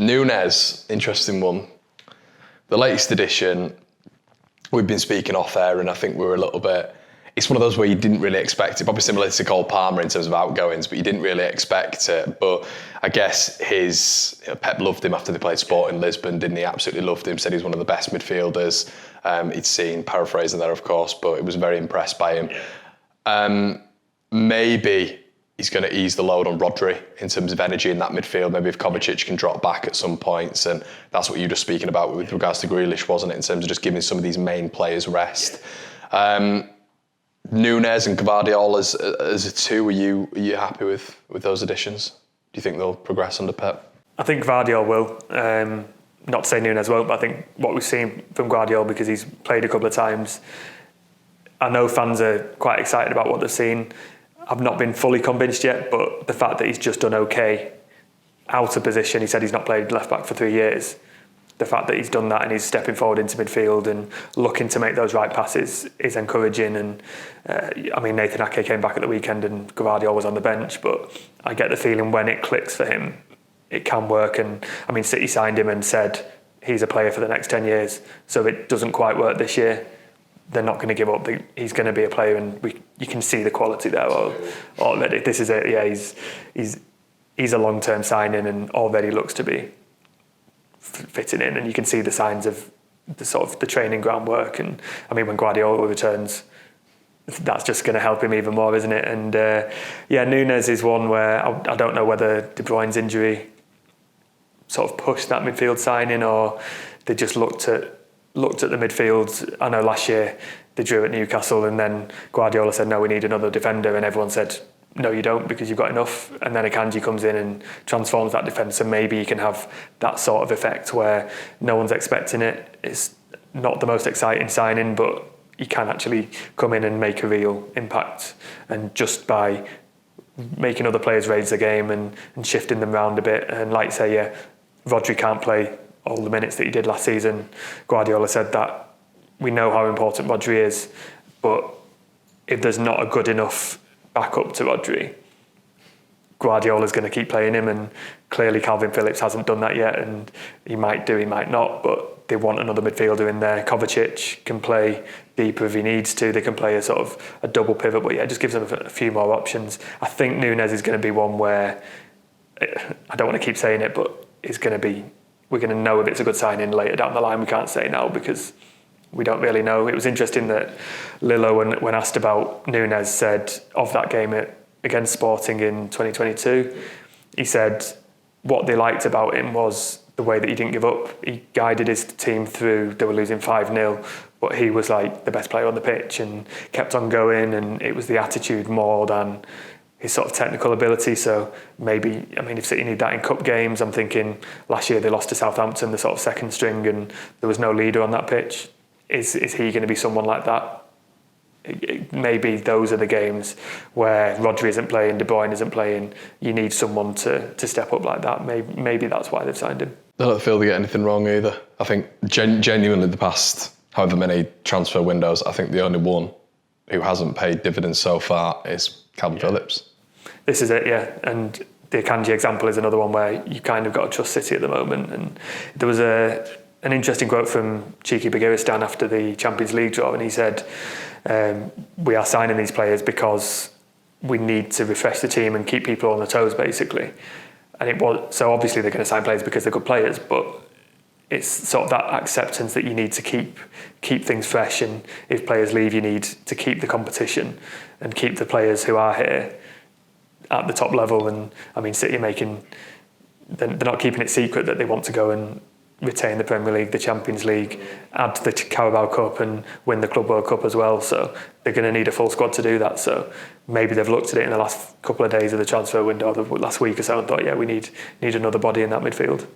Núñez, interesting one. The latest edition, we've been speaking off air, and I think we were a little bit... It's one of those where you didn't really expect it. Probably similar to Cole Palmer in terms of outgoings, but you didn't really expect it. But I guess Pep loved him after they played Sporting Lisbon, didn't he? Absolutely loved him. Said he's one of the best midfielders he'd seen. Paraphrasing there, of course, but he was very impressed by him. Maybe he's going to ease the load on Rodri in terms of energy in that midfield. Maybe if Kovacic can drop back at some points, and that's what you were just speaking about with regards to Grealish, wasn't it? In terms of just giving some of these main players rest. Núñez and Guardiola as a two, are you happy with those additions? Do you think they'll progress under Pep? I think Guardiola will. Not to say Núñez won't, but I think what we've seen from Guardiola, because he's played a couple of times, I know fans are quite excited about what they've seen. I've not been fully convinced yet, but the fact that he's just done okay out of position, he said he's not played left back for 3 years. The fact that he's done that and he's stepping forward into midfield and looking to make those right passes is encouraging. And Nathan Ake came back at the weekend and Guardiola was on the bench, but I get the feeling when it clicks for him, it can work. And City signed him and said he's a player for the next 10 years. So if it doesn't quite work this year, they're not going to give up. He's going to be a player, and you can see the quality there already. This is it. Yeah, he's a long-term signing and already looks to be fitting in, and you can see the signs of the training groundwork. And when Guardiola returns, that's just going to help him even more, isn't it? And Núñez is one where I don't know whether De Bruyne's injury sort of pushed that midfield signing, or they just looked at the midfield. I know last year they drew at Newcastle, and then Guardiola said, no, we need another defender, and everyone said, no, you don't, because you've got enough. And then Akanji comes in and transforms that defence, and maybe you can have that sort of effect where no one's expecting it. It's not the most exciting signing, but you can actually come in and make a real impact. And just by making other players raise the game and shifting them around a bit, and like say, Rodri can't play all the minutes that he did last season. Guardiola said that we know how important Rodri is, but if there's not a good enough backup to Rodri, Guardiola's going to keep playing him, and clearly Calvin Phillips hasn't done that yet, and he might do, he might not, but they want another midfielder in there. Kovacic can play deeper if he needs to. They can play a double pivot, but it just gives them a few more options. I think Núñez is going to be one where, I don't want to keep saying it, but we're going to know if it's a good signing later down the line. We can't say now because we don't really know. It was interesting that Lillo, when asked about Núñez, said of that game against Sporting in 2022, he said what they liked about him was the way that he didn't give up. He guided his team through. They were losing 5-0, but he was like the best player on the pitch and kept on going, and it was the attitude more than his sort of technical ability. So maybe, if City need that in cup games, I'm thinking last year they lost to Southampton, the sort of second string, and there was no leader on that pitch. Is he going to be someone like that? Maybe those are the games where Rodri isn't playing, De Bruyne isn't playing. You need someone to step up like that. Maybe that's why they've signed him. I don't feel they get anything wrong either. I think genuinely the past however many transfer windows, I think the only one who hasn't paid dividends so far is Calvin Phillips. This is it, yeah. And the Akanji example is another one where you kind of got to trust City at the moment. And there was an interesting quote from Cheeky Bagiristan after the Champions League draw, and he said, we are signing these players because we need to refresh the team and keep people on their toes, basically. And so obviously they're going to sign players because they're good players, but it's sort of that acceptance that you need to keep things fresh, and if players leave, you need to keep the competition and keep the players who are here at the top level. And City they're not keeping it secret that they want to go and retain the Premier League, the Champions League, add to the Carabao Cup and win the Club World Cup as well. So they're going to need a full squad to do that. So maybe they've looked at it in the last couple of days of the transfer window, the last week or so, and thought, we need another body in that midfield.